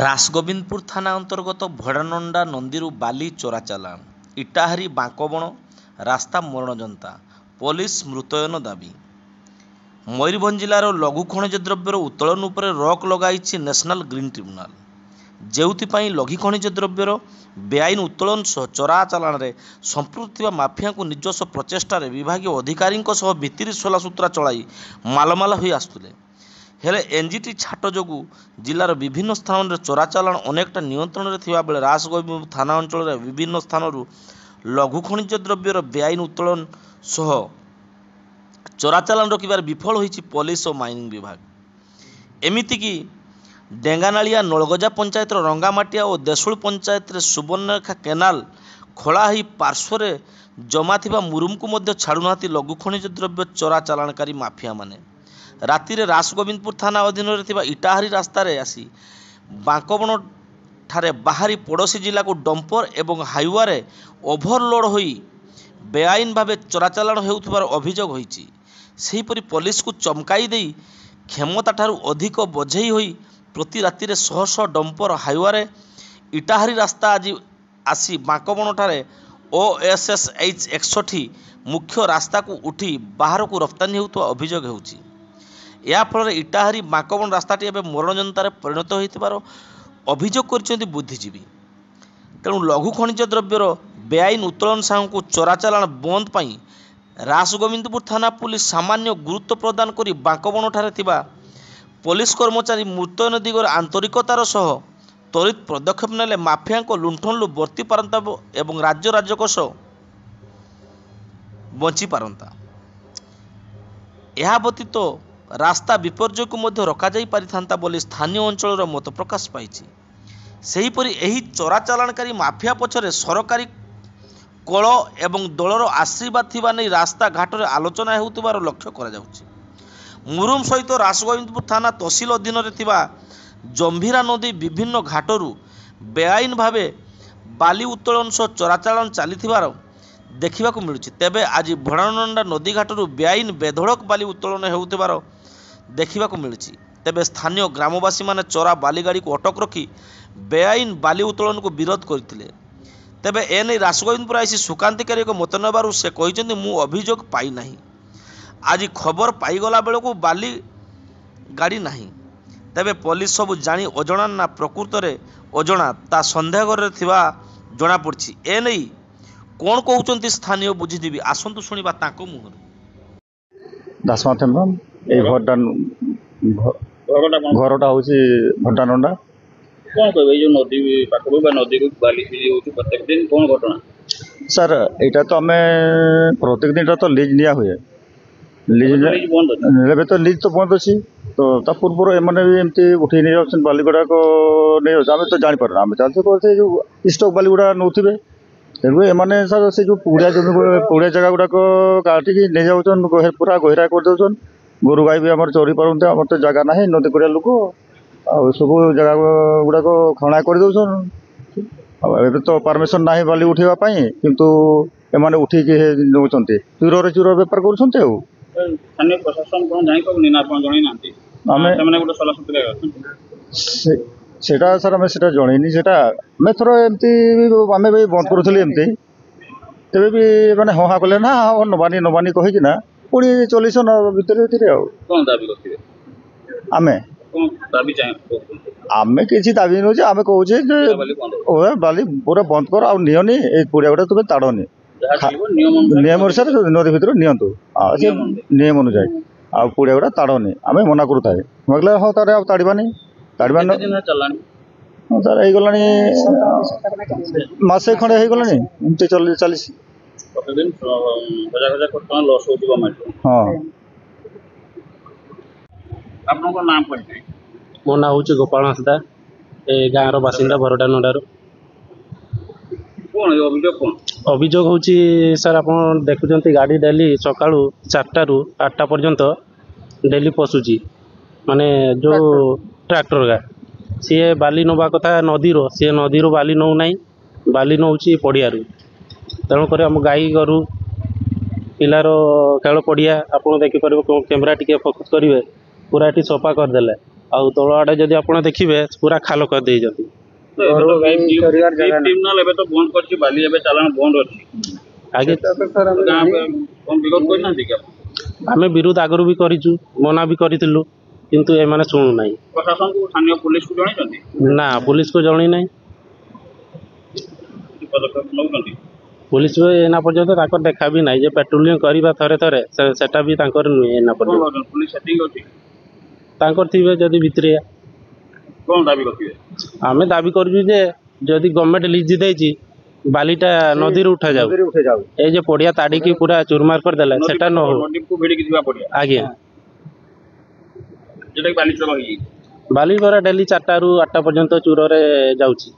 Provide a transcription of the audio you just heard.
ରାସଗୋବିନ୍ଦପୁର ଥାନା ଅନ୍ତର୍ଗତ ଭଡ଼ାନଣ୍ଡା ନଦୀରୁ ବାଲି ଚୋରା ଚାଲାଣ, ଇଟାହାରୀ ବାଙ୍କବଣ ରାସ୍ତା ମରଣଜନ୍ତା, ପୋଲିସ ମୁତୟନ ଦାବି। ମୟୂରଭଞ୍ଜ ଜିଲ୍ଲାର ଲଘୁ ଖଣିଜ ଦ୍ରବ୍ୟର ଉତ୍ତୋଳନ ଉପରେ ରୋକ୍ ଲଗାଇଛି ନ୍ୟାସନାଲ ଗ୍ରୀନ୍ ଟ୍ରିବ୍ୟୁନାଲ। ଯେଉଁଥିପାଇଁ ଲଘୁ ଖଣିଜ ଦ୍ରବ୍ୟର ବେଆଇନ ଉତ୍ତୋଳନ ସହ ଚୋରା ଚାଲାଣରେ ସମ୍ପୃକ୍ତ ଥିବା ମାଫିଆଙ୍କୁ ନିଜସ୍ୱ ପ୍ରଚେଷ୍ଟାରେ ବିଭାଗୀୟ ଅଧିକାରୀଙ୍କ ସହ ଭିତିରି ସୋଲାସୁତୁରା ଚଳାଇ ମାଲମାଲ ହୋଇ ଆସୁଥିଲେ। ହେଲେ ଏନ୍ଜିଟି ଛାଟ ଯୋଗୁଁ ଜିଲ୍ଲାର ବିଭିନ୍ନ ସ୍ଥାନରେ ଚୋରା ଚାଲାଣ ଅନେକଟା ନିୟନ୍ତ୍ରଣରେ ଥିବାବେଳେ ରାସଗୋବିନ୍ଦପୁର ଥାନା ଅଞ୍ଚଳର ବିଭିନ୍ନ ସ୍ଥାନରୁ ଲଘୁ ଖଣିଜ ଦ୍ରବ୍ୟର ବେଆଇନ ଉତ୍ତୋଳନ ସହ ଚୋରା ଚାଲାଣ ରୋକିବାରେ ବିଫଳ ହୋଇଛି ପୋଲିସ ଓ ମାଇନିଂ ବିଭାଗ। ଏମିତିକି ଡେଙ୍ଗାନାଳିଆ ନଳଗଜା ପଞ୍ଚାୟତର ରଙ୍ଗାମାଟିଆ ଓ ଦେଶୁଳ ପଞ୍ଚାୟତରେ ସୁବର୍ଣ୍ଣରେଖା କେନାଲ ଖୋଳା ହୋଇ ପାର୍ଶ୍ୱରେ ଜମା ଥିବା ମୁରୁମକୁ ମଧ୍ୟ ଛାଡ଼ୁନାହାନ୍ତି ଲଘୁ ଖଣିଜ ଦ୍ରବ୍ୟ ଚୋରା ଚାଲାଣକାରୀ ମାଫିଆମାନେ। ରାତିରେ ରାସଗୋବିନ୍ଦପୁର ଥାନା ଅଧୀନରେ ଥିବା ଇଟାହାରୀ ରାସ୍ତାରେ ଆସି ବାଙ୍କବଣ ଠାରେ ବାହାରି ପଡ଼ୋଶୀ ଜିଲ୍ଲାକୁ ଡମ୍ପର ଏବଂ ହାଇୱାରେ ଓଭରଲୋଡ୍ ହୋଇ ବେଆଇନ ଭାବେ ଚୋରାଚାଲାଣ ହେଉଥିବାର ଅଭିଯୋଗ ହୋଇଛି। ସେହିପରି ପୋଲିସକୁ ଚମକାଇ ଦେଇ କ୍ଷମତାଠାରୁ ଅଧିକ ବୋଝେଇ ହୋଇ ପ୍ରତି ରାତିରେ ଶହ ଶହ ଡମ୍ପର ହାଇୱାରେ ଇଟାହାରୀ ରାସ୍ତା ଆସି ବାଙ୍କବଣଠାରେ OSSH 61 ମୁଖ୍ୟ ରାସ୍ତାକୁ ଉଠି ବାହାରକୁ ରପ୍ତାନି ହେଉଥିବା ଅଭିଯୋଗ ହେଉଛି। ଏହା ଫଳରେ ଇଟାହାରୀ ବାଙ୍କବଣ ରାସ୍ତାଟି ଏବେ ମରଣଜନ୍ତାରେ ପରିଣତ ହୋଇଥିବାର ଅଭିଯୋଗ କରିଛନ୍ତି ବୁଦ୍ଧିଜୀବୀ। ତେଣୁ ଲଘୁ ଖଣିଜ ଦ୍ରବ୍ୟର ବେଆଇନ ଉତ୍ତୋଳନ ସାଙ୍ଗକୁ ଚୋରାଚାଲାଣ ବନ୍ଦ ପାଇଁ ରାସଗୋବିନ୍ଦପୁର ଥାନା ପୁଲିସ ସାମାନ୍ୟ ଗୁରୁତ୍ୱ ପ୍ରଦାନ କରି ବାଙ୍କବଣଠାରେ ଥିବା ପୋଲିସ କର୍ମଚାରୀ ମୁତୟନ ଦିଗରେ ଆନ୍ତରିକତାର ସହ ତ୍ୱରିତ ପଦକ୍ଷେପ ନେଲେ ମାଫିଆଙ୍କ ଲୁଣ୍ଠନରୁ ବର୍ତ୍ତି ପାରନ୍ତା ଏବଂ ରାଜ୍ୟ ରାଜକୋଷ ବଞ୍ଚିପାରନ୍ତା। ଏହା ବ୍ୟତୀତ ରାସ୍ତା ବିପର୍ଯ୍ୟୟକୁ ମଧ୍ୟ ରୋକାଯାଇ ପାରିଥାନ୍ତା ବୋଲି ସ୍ଥାନୀୟ ଅଞ୍ଚଳର ମତ ପ୍ରକାଶ ପାଇଛି। ସେହିପରି ଏହି ଚୋରାଚାଲାଣକାରୀ ମାଫିଆ ପଛରେ ସରକାରୀ କଳ ଏବଂ ଦଳର ଆଶୀର୍ବାଦ ଥିବା ନେଇ ରାସ୍ତା ଘାଟରେ ଆଲୋଚନା ହେଉଥିବାର ଲକ୍ଷ୍ୟ କରାଯାଉଛି। ମୁରୁମ ସହିତ ରାସଗୋବିନ୍ଦପୁର ଥାନା ତହସିଲ ଅଧୀନରେ ଥିବା ଜମ୍ଭିରା ନଦୀ ବିଭିନ୍ନ ଘାଟରୁ ବେଆଇନ ଭାବେ ବାଲି ଉତ୍ତୋଳନ ସହ ଚୋରାଚାଲାଣ ଚାଲିଥିବାର ଦେଖିବାକୁ ମିଳୁଛି। ତେବେ ଆଜି ଭଡ଼ାନଣ୍ଡା ନଦୀ ଘାଟରୁ ବେଆଇନ ବେଧଡ଼କ ବାଲି ଉତ୍ତୋଳନ ହେଉଥିବାର ଦେଖିବାକୁ ମିଳିଛି। ତେବେ ସ୍ଥାନୀୟ ଗ୍ରାମବାସୀମାନେ ଚୋରା ବାଲିଗାଡ଼ିକୁ ଅଟକ ରଖି ବେଆଇନ ବାଲି ଉତ୍ତୋଳନକୁ ବିରୋଧ କରିଥିଲେ। ତେବେ ଏନେଇ ରାସଗୋବିନ୍ଦପୁର ଆଇସି ସୁକାନ୍ତି ଏକ ମତ ନେବାରୁ ସେ କହିଛନ୍ତି, ମୁଁ ଅଭିଯୋଗ ପାଇନାହିଁ। ଆଜି ଖବର ପାଇଗଲା ବେଳକୁ ବାଲି ଗାଡ଼ି ନାହିଁ। ତେବେ ପୋଲିସ ସବୁ ଜାଣି ଅଜଣା ନା ପ୍ରକୃତରେ ଅଜଣା ତା ସନ୍ଦେହରେ ଥିବା ଜଣାପଡ଼ିଛି। ଏନେଇ କ'ଣ କହୁଛନ୍ତି ସ୍ଥାନୀୟ ବୁଦ୍ଧିଜୀବୀ, ଆସନ୍ତୁ ଶୁଣିବା ତାଙ୍କ ମୁହଁରୁ। ଘରଟା ହେଉଛି ଭଡ଼ାନଣ୍ଡା। କ'ଣ କହିବେ ଏଇ ଯେଉଁ ନଦୀ ପାଖକୁ ବା ନଦୀକୁ ବାଲି ହେଉଛି ପ୍ରତ୍ୟେକ ଦିନ କ'ଣ ଘଟଣା? ସାର୍ ଏଇଟା ତ ଆମେ ପ୍ରତ୍ୟେକ ଦିନଟା ତ ଲିଜ୍ ନିଆ ହୁଏ। ଏବେ ତ ଲିଜ୍ ତ ବନ୍ଦ ଅଛି। ତ ତା ପୂର୍ବରୁ ଏମାନେ ବି ଏମିତି ଉଠେଇ ନେଇଯାଉଛନ୍ତି ବାଲି ଗୁଡ଼ାକ ନେଇଯାଉଛି। ଆମେ ତ ଜାଣିପାରୁନା, ଆମେ ଚାଲିଛୁ ସେ ଯେଉଁ ଷ୍ଟକ୍ ବାଲି ଗୁଡ଼ା ନେଉଥିବେ। ତେଣୁ ଏମାନେ ସାର୍ ସେ ଯେଉଁ ପୁଡ଼ିଆ ଜାଗା ଗୁଡ଼ାକ କାଟିକି ନେଇଯାଉଛନ୍ତି, ପୁରା ଗହିରା କରିଦେଉଛନ୍ତି। ଗୋରୁ ଗାଈ ବି ଆମର ଚରି ପାରନ୍ତି। ଆମର ତ ଜାଗା ନାହିଁ, ନଦୀ କୁଡ଼ିଆ ଲୋକ ଆଉ ସବୁ ଜାଗା ଗୁଡ଼ାକ ଖଣା କରିଦେଉଛନ୍ତି। ଆଉ ଏବେ ତ ପରମିସନ୍ ନାହିଁ ବାଲି ଉଠାଇବା ପାଇଁ, କିନ୍ତୁ ଏମାନେ ଉଠିକି ନେଉଛନ୍ତି, ଚୋର ବେପାର କରୁଛନ୍ତି। ଆଉ ସ୍ଥାନୀୟ ପ୍ରଶାସନ କ'ଣ ଜାଣିପାରୁନି ନା ଆପଣ ଜଣାଇନାହାନ୍ତି? ସେମାନେ ଗୋଟେ ସଲାସୁତୁରା ଅଛନ୍ତି ସେଇଟା ସାର୍ ଆମେ ସେଇଟା ଜଣେଇନି। ସେଇଟା ଆମେ ଥର ଏମିତି ଆମେ ବି ବନ୍ଦ କରୁଥିଲୁ ଏମିତି। ତେବେ ବି ମାନେ ହଁ କଲେ ନା ନବାନି କହିକି ନା ପୁଣି ଚଲେଇଛ ଭିତରେ ଆଉ କ'ଣ ଦାବି କରିଥିବେ? ଆମେ କିଛି ଦାବି ନେଉଛୁ। ଆମେ କହୁଛେ ଯେ ବାଲି ପୁରା ବନ୍ଦ କର, ଆଉ ନିଅନି, ଏଇ ପୁଡ଼ିଆ ଗୁଡ଼ା ତୁମେ ତାଡ଼ନି। ନିୟମ ଅନୁସାରେ ନଦୀ ଭିତରୁ ନିଅନ୍ତୁ, ସେ ନିୟମ ଅନୁଯାୟୀ, ଆଉ ପୁଡ଼ିଆ ଗୁଡ଼ା ତାଡ଼ନି। ଆମେ ମନା କରୁଥାଏ। କହିଲେ ହଁ ତାର ଆଉ ତାଡ଼ିବାନି। ହଁ ସାର୍ ହେଇଗଲାଣି ମାସେ ଖଣ୍ଡେ ହେଇଗଲାଣି, ଏମିତି ଚାଲିଛି। ହଁ। ଆପଣଙ୍କ ନାଁ କହିବେ? ମୋ ନାଁ ହେଉଛି ଗୋପାଳ ହାଁସଦା, ଏ ଗାଁର ବାସିନ୍ଦା ଭରଡାନଣ୍ଡାରୁ। କ'ଣ ଅଭିଯୋଗ କ'ଣ? ଅଭିଯୋଗ ହେଉଛି ସାର୍, ଆପଣ ଦେଖୁଛନ୍ତି ଗାଡ଼ି ଡେଲି ସକାଳୁ 4ଟାରୁ 8ଟା ପର୍ଯ୍ୟନ୍ତ ଡେଲି ପଶୁଛି। ମାନେ ଯେଉଁ ଟ୍ରାକ୍ଟର ସିଏ ବାଲି ନେବା କଥା ସିଏ ନଦୀରୁ ବାଲି ନେଉନାହିଁ, ବାଲି ନେଉଛି ପଡ଼ିଆରୁ। ତେଣୁକରି ଆମ ଗାଈ ଗୋରୁ ପିଲାର ଖେଳ ପଡ଼ିଆ ଆପଣ ଦେଖିପାରିବେ, କ୍ୟାମେରା ଟିକେ ଫୋକସ୍ କରିବେ, ପୁରା ଏଠି ସଫା କରିଦେଲେ। ଆଉ ତଳ ଆଡ଼େ ଯଦି ଆପଣ ଦେଖିବେ ପୁରା ଖାଲ କରିଦେଇଛନ୍ତି। ଟ୍ରିବ୍ୟୁନାଲ ଏବେ ତ ବନ୍ଦ କରିଛି, ବାଲି ଏବେ ଚାଲାଣ ବନ୍ଦ ଅଛି। ଆଜ୍ଞା ଗାଁ କଣ ବିରୋଧ କରିନାହାନ୍ତି କି ଆପଣ? ଆମେ ବିରୋଧ ଆଗରୁ ବି କରିଛୁ, ମନା ବି କରିଥିଲୁ, କିନ୍ତୁ ଏମାନେ ଶୁଣୁନାହିଁ। ପ୍ରଶାସନକୁ ସ୍ଥାନୀୟ ପୁଲିସକୁ ଜଣାଇଛନ୍ତି? ନା, ପୁଲିସକୁ ଜଣେଇ ନାହିଁ। କି ପଦକ୍ଷେପ ନେଉଛନ୍ତି? ପୁଲିସ ଏନା ପର୍ଯ୍ୟନ୍ତ ତାଙ୍କର ଦେଖା ବି ନାହିଁ ଯେ ପାଟ୍ରୋଲିଂ କରିବା ଥରେ ଥରେ ସେଟା ବି ତାଙ୍କର ନୁହେଁ ଏନା କଣ ପର୍ଯ୍ୟନ୍ତ। ଭାବୁଛନ୍ତି, ପୁଲିସ ସେଟିଂ ଅଛି? ତାଙ୍କର ଥିବେ ଯଦି ଭିତରିଆ। କଣ ଦାବି କରିଥିବେ? ଆମେ ଦାବି କରୁଛୁ ଯେ ଯଦି ଗଭର୍ଣ୍ଣମେଣ୍ଟ ଲିଜ ଦେଇଛି ବାଲିଟା ନଦୀରୁ ଉଠାଯାଉ। ଏଇ ଯେ ପଡ଼ିଆ ତାଡ଼ିକି ପୁରା ଚୁରମାର କରିଦେଲା ସେଟା ନ ହଉ। ନଦୀକୁ ଭିଡ଼ିକି ଯିବା ପଡ଼ିଆ, ଆଜ୍ଞା ଯୋଉଟାକି ବାଲି ଚୋରା ହେଇଯାଇଛି। ବାଲି ଗରା ଡେଲି 4ଟାରୁ 8ଟା ପର୍ଯ୍ୟନ୍ତ ଚୁରରେ ଯାଉଛି।